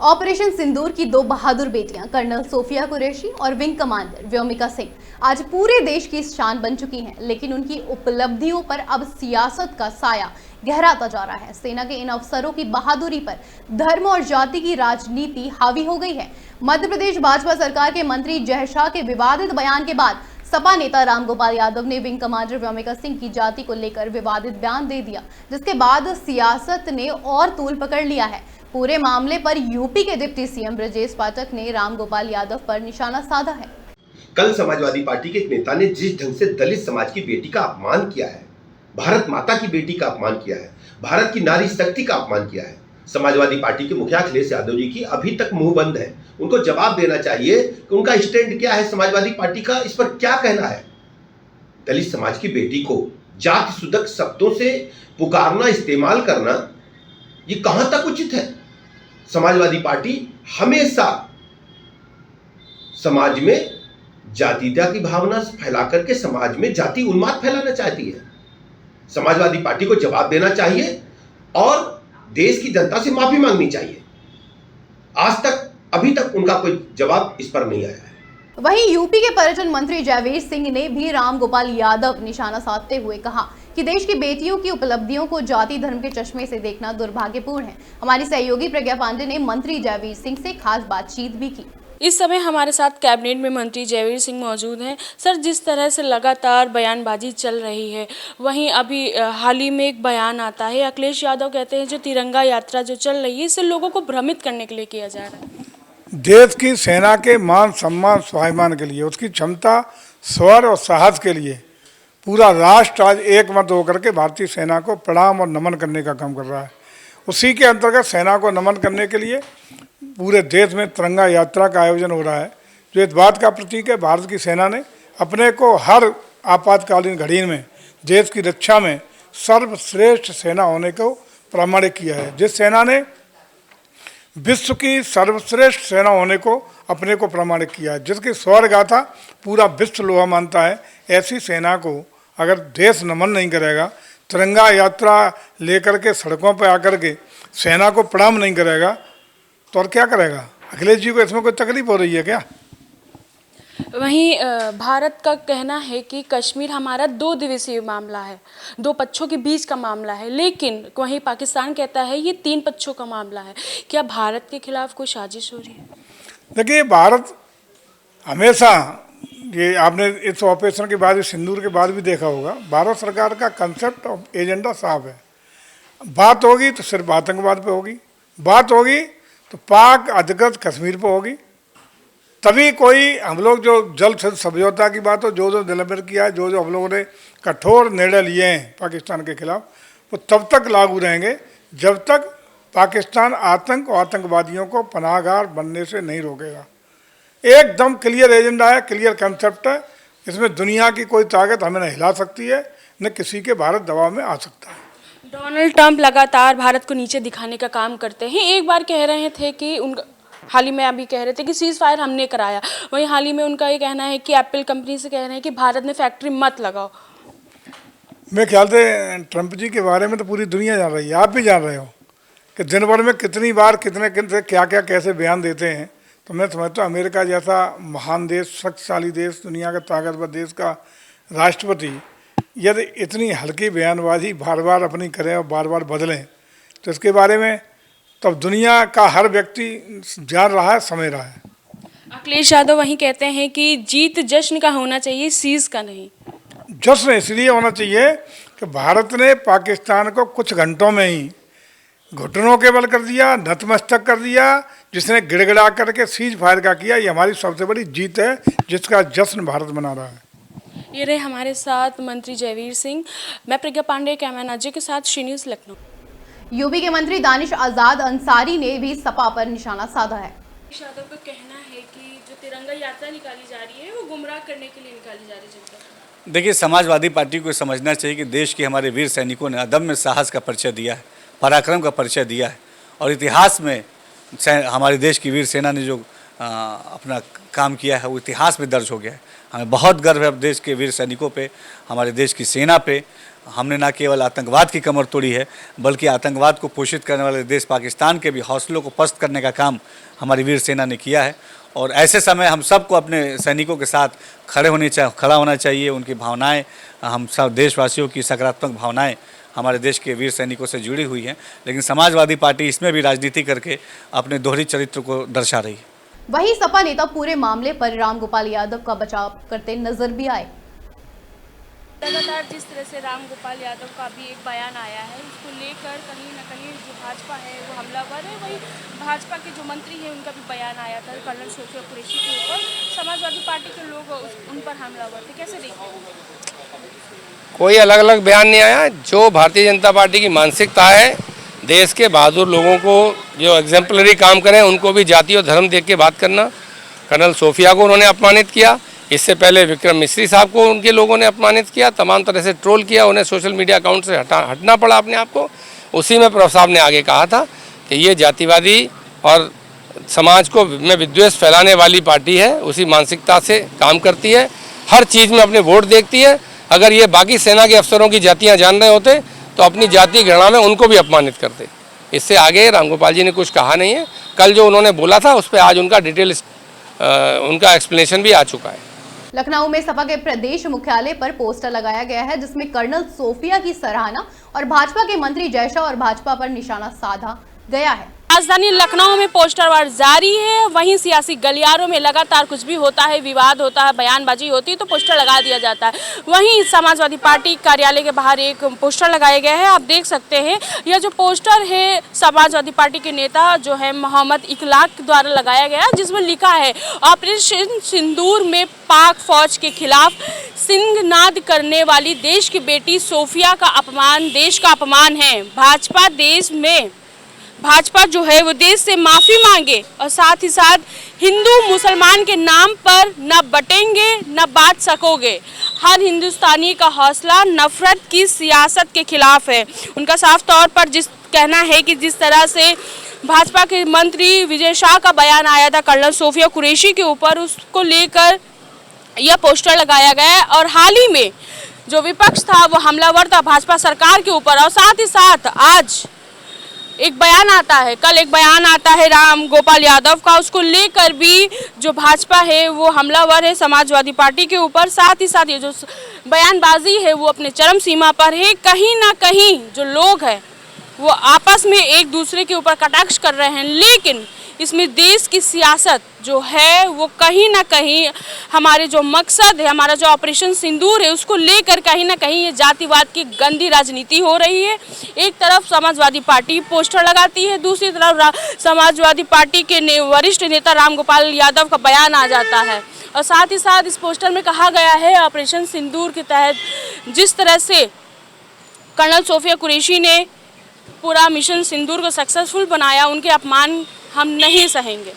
Operation सिंदूर की दो बहादुर बेटियां कर्नल सोफिया कुरैशी और विंग कमांडर व्योमिका सिंह आज पूरे देश की शान बन चुकी हैं, लेकिन उनकी उपलब्धियों पर अब सियासत का साया गहराता जा रहा है। सेना के इन अफसरों की बहादुरी पर धर्म और जाति की राजनीति हावी हो गई है। मध्य प्रदेश भाजपा सरकार के मंत्री जय शाह के विवादित बयान के बाद सपा नेता रामगोपाल यादव ने विंग कमांडर व्योमिका सिंह की जाति को लेकर विवादित बयान दे दिया, जिसके बाद सियासत ने और तूल पकड़ लिया है। पूरे मामले पर यूपी के डिप्टी सीएम ब्रजेश पाठक ने रामगोपाल यादव पर निशाना साधा है। कल समाजवादी पार्टी के एक नेता ने जिस ढंग से दलित समाज की बेटी का अपमान किया है, भारत माता की बेटी का अपमान किया है, भारत की नारी शक्ति का अपमान किया है, समाजवादी पार्टी के मुखिया अखिलेश यादव जी की अभी तक मुंह बंद है। उनको जवाब देना चाहिए कि उनका स्टैंड क्या है, समाजवादी पार्टी का इस पर क्या कहना है। दलित समाज की बेटी को जाति सुदक शब्दों से पुकारना, इस्तेमाल करना, ये कहां तक उचित है। समाजवादी पार्टी हमेशा समाज में जातीयता की भावना फैला करके समाज में जाति उन्माद फैलाना चाहती है। समाजवादी पार्टी को जवाब देना चाहिए और देश की जनता से माफी मांगनी चाहिए। आज तक अभी तक उनका कोई जवाब इस पर नहीं आया है। वहीं यूपी के पर्यटन मंत्री जयवीर सिंह ने भी रामगोपाल यादव निशाना साधते हुए कहा कि देश की बेटियों की उपलब्धियों को जाति धर्म के चश्मे से देखना दुर्भाग्यपूर्ण है। हमारी सहयोगी प्रज्ञा पांडे ने मंत्री जयवीर सिंह से खास बातचीत भी की। इस समय हमारे साथ कैबिनेट में मंत्री जयवीर सिंह मौजूद हैं। सर, जिस तरह से लगातार बयानबाजी चल रही है, वहीं अभी हाल ही में एक बयान आता है, अखिलेश यादव कहते हैं जो तिरंगा यात्रा जो चल रही है, इसे लोगों को भ्रमित करने के लिए किया जा रहा है। देश की सेना के मान सम्मान स्वाभिमान के लिए, उसकी क्षमता, स्वर और साहस के लिए पूरा राष्ट्र आज एक मत होकर के भारतीय सेना को प्रणाम और नमन करने का काम कर रहा है। उसी के अंतर्गत सेना को नमन करने के लिए पूरे देश में तिरंगा यात्रा का आयोजन हो रहा है, जो इस बात का प्रतीक है भारत की सेना ने अपने को हर आपातकालीन घड़ी में देश की रक्षा में सर्वश्रेष्ठ सेना होने को प्रमाणित किया है। जिस सेना ने विश्व की सर्वश्रेष्ठ सेना होने को अपने को प्रमाणित किया है, जिसकी स्वर गाथा पूरा विश्व लोहा मानता है, ऐसी सेना को अगर देश नमन नहीं करेगा, तिरंगा यात्रा लेकर के सड़कों पर आकर के सेना को प्रणाम नहीं करेगा, तो और क्या करेगा। अखिलेश जी को इसमें कोई तकलीफ हो रही है क्या? वहीं भारत का कहना है कि कश्मीर हमारा 2 दिवसीय मामला है, 2 पक्षों के बीच का मामला है, लेकिन वहीं पाकिस्तान कहता है ये 3 पक्षों का मामला है। क्या भारत के खिलाफ कोई साजिश हो रही है? देखिए, भारत हमेशा, ये आपने इस ऑपरेशन के बाद, इस सिंदूर के बाद भी देखा होगा, भारत सरकार का कंसेप्ट और एजेंडा साफ है। बात होगी तो सिर्फ आतंकवाद पे होगी, बात होगी तो पाक अधिकृत कश्मीर पे होगी, तभी कोई हम लोग जो जल्द से समझौता की बात हो, जो निलंबन किया है, जो हम लोगों ने कठोर निर्णय लिए हैं पाकिस्तान के खिलाफ, वो तब तक लागू रहेंगे जब तक पाकिस्तान आतंक और आतंकवादियों को पनाहगार बनने से नहीं रोकेगा। एकदम क्लियर एजेंडा है, क्लियर कंसेप्ट है। इसमें दुनिया की कोई ताकत हमें न हिला सकती है, न किसी के भारत दबाव में आ सकता है। डोनाल्ड ट्रंप लगातार भारत को नीचे दिखाने का काम करते हैं। एक बार कह रहे थे कि उनका, हाल ही में अभी कह रहे थे कि सीज फायर हमने कराया, वहीं हाल ही में उनका ये कहना है कि एप्पल कंपनी से कह रहे हैं कि भारत में फैक्ट्री मत लगाओ। मेरे ख्याल से ट्रंप जी के बारे में तो पूरी दुनिया जान रही है, आप भी जान रहे हो कि दिन भर में कितनी बार कितने क्या क्या कैसे बयान देते हैं। तो मैं समझता हूँ अमेरिका जैसा महान देश, शक्तिशाली देश, दुनिया का ताकतवर देश का राष्ट्रपति यदि इतनी हल्की बयानबाजी बार बार अपनी करें और बार बार बदलें, तो इसके बारे में तब दुनिया का हर व्यक्ति जान रहा है, समझ रहा है। अखिलेश यादव वहीं कहते हैं कि जीत जश्न का होना चाहिए, सीज का नहीं। जश्न इसलिए होना चाहिए कि भारत ने पाकिस्तान को कुछ घंटों में ही घुटनों के बल कर दिया, नतमस्तक कर दिया, जिसने गिड़गिड़ा करके सीज फायर का किया। ये हमारी सबसे बड़ी जीत है, जिसका जश्न भारत मना रहा है। ये रहे हमारे साथ मंत्री जयवीर सिंह। मैं प्रज्ञा पांडे, कैमरामैन अजय के साथ शी न्यूज़ लखनऊ। यूपी के मंत्री दानिश आजाद अंसारी ने भी सपा पर निशाना साधा है। यादव का कहना है कि जो तिरंगा यात्रा निकाली जा रही है वो गुमराह करने के लिए निकाली जा रही है जनता को। देखिए, समाजवादी पार्टी को समझना चाहिए कि देश के हमारे वीर सैनिकों ने अदम्य साहस का परिचय दिया है, पराक्रम का परिचय दिया है, और इतिहास में हमारे देश की वीर सेना ने जो अपना काम किया है वो इतिहास में दर्ज हो गया है। हमें बहुत गर्व है देश के वीर सैनिकों पे, हमारे देश की सेना पे, हमने न केवल आतंकवाद की कमर तोड़ी है, बल्कि आतंकवाद को पोषित करने वाले देश पाकिस्तान के भी हौसलों को पस्त करने का काम हमारी वीर सेना ने किया है। और ऐसे समय हम सबको अपने सैनिकों के साथ खड़ा होना चाहिए। उनकी भावनाएं, हम सब देशवासियों की सकारात्मक भावनाएं हमारे देश के वीर सैनिकों से जुड़ी हुई हैं, लेकिन समाजवादी पार्टी इसमें भी राजनीति करके अपने दोहरी चरित्र को दर्शा रही है। वहीं सपा नेता पूरे मामले पर रामगोपाल यादव का बचाव करते नजर भी आए। लगातार जिस तरह से रामगोपाल यादव का भी एक बयान आया है, उसको लेकर कहीं ना कहीं जो भाजपा है वो हमलावर है। वहीं भाजपा के जो मंत्री हैं उनका भी बयान आया था कर्नल सोफिया कुरैशी के ऊपर। समाजवादी पार्टी के लोग उन पर हमलावर थे, कैसे देखते हैं? कोई अलग अलग बयान नहीं आया। जो भारतीय जनता पार्टी की मानसिकता है, देश के बहादुर लोगों को जो एग्जाम्पलरी काम करें उनको भी जाति और धर्म देख के बात करना। कर्नल सोफिया को उन्होंने अपमानित किया, इससे पहले विक्रम मिश्री साहब को उनके लोगों ने अपमानित किया, तमाम तरह से ट्रोल किया, उन्हें सोशल मीडिया अकाउंट से हटना पड़ा अपने आप को। उसी में प्रभु साहब ने आगे कहा था कि ये जातिवादी और समाज को में विद्वेष फैलाने वाली पार्टी है, उसी मानसिकता से काम करती है, हर चीज़ में अपने वोट देखती है। अगर ये बाकी सेना के अफसरों की जातियाँ जान रहे होते तो अपनी जाति घृणा में उनको भी अपमानित करते। इससे आगे रामगोपाल जी ने कुछ कहा नहीं है। कल जो उन्होंने बोला था उस पर आज उनका डिटेल उनका एक्सप्लेनेशन भी आ चुका है। लखनऊ में सपा के प्रदेश मुख्यालय पर पोस्टर लगाया गया है जिसमें कर्नल सोफिया की सराहना और भाजपा के मंत्री जय शाह और भाजपा पर निशाना साधा गया है। राजधानी लखनऊ में पोस्टरवार जारी है। वहीं सियासी गलियारों में लगातार कुछ भी होता है, विवाद होता है, बयानबाजी होती है तो पोस्टर लगा दिया जाता है। वहीं समाजवादी पार्टी कार्यालय के बाहर एक पोस्टर लगाया गया है, आप देख सकते हैं। यह जो पोस्टर है समाजवादी पार्टी के नेता जो है मोहम्मद इकलाक द्वारा लगाया गया, जिसमें लिखा है ऑपरेशन सिंदूर में पाक फौज के खिलाफ सिंहनाद करने वाली देश की बेटी सोफिया का अपमान देश का अपमान है। भाजपा जो है वो देश से माफ़ी मांगे और साथ ही साथ हिंदू मुसलमान के नाम पर न बटेंगे न बांट सकोगे। हर हिंदुस्तानी का हौसला नफरत की सियासत के खिलाफ है। उनका साफ तौर पर कहना है कि जिस तरह से भाजपा के मंत्री विजय शाह का बयान आया था कर्नल सोफिया कुरैशी के ऊपर, उसको लेकर यह पोस्टर लगाया गया है। और हाल ही में जो विपक्ष था वो हमलावर था भाजपा सरकार के ऊपर। और साथ ही साथ आज एक बयान आता है, कल एक बयान आता है राम गोपाल यादव का, उसको लेकर भी जो भाजपा है वो हमलावर है समाजवादी पार्टी के ऊपर। साथ ही साथ ये जो बयानबाजी है वो अपने चरम सीमा पर है। कहीं ना कहीं जो लोग हैं वो आपस में एक दूसरे के ऊपर कटाक्ष कर रहे हैं, लेकिन इसमें देश की सियासत जो है वो कहीं ना कहीं हमारे जो मकसद है, हमारा जो ऑपरेशन सिंदूर है, उसको लेकर कहीं ना कहीं ये जातिवाद की गंदी राजनीति हो रही है। एक तरफ समाजवादी पार्टी पोस्टर लगाती है, दूसरी तरफ समाजवादी पार्टी के वरिष्ठ नेता रामगोपाल यादव का बयान आ जाता है। और साथ ही साथ इस पोस्टर में कहा गया है ऑपरेशन सिंदूर के तहत जिस तरह से कर्नल सोफिया कुरैशी ने पूरा मिशन सिंदूर को सक्सेसफुल बनाया, उनके अपमान हम नहीं सहेंगे।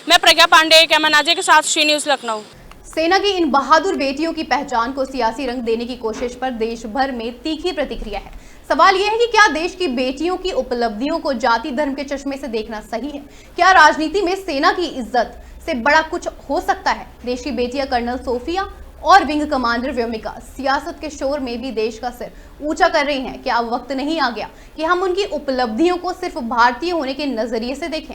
मैं प्रज्ञा पांडे, कैमरा नाजे के साथ श्री न्यूज़ लखनऊ। सेना की इन बहादुर बेटियों की पहचान को सियासी रंग देने की कोशिश पर देश भर में तीखी प्रतिक्रिया है। सवाल यह है कि क्या देश की बेटियों की उपलब्धियों को जाति धर्म के चश्मे से देखना सही है? क्या राजनीति में सेना की इज्जत से बड़ा कुछ हो सकता है? देश की बेटियां कर्नल सोफिया और विंग कमांडर व्योमिका सियासत के शोर में भी देश का सिर ऊंचा कर रही हैं। क्या अब वक्त नहीं आ गया कि हम उनकी उपलब्धियों को सिर्फ भारतीय होने के नजरिए से देखें?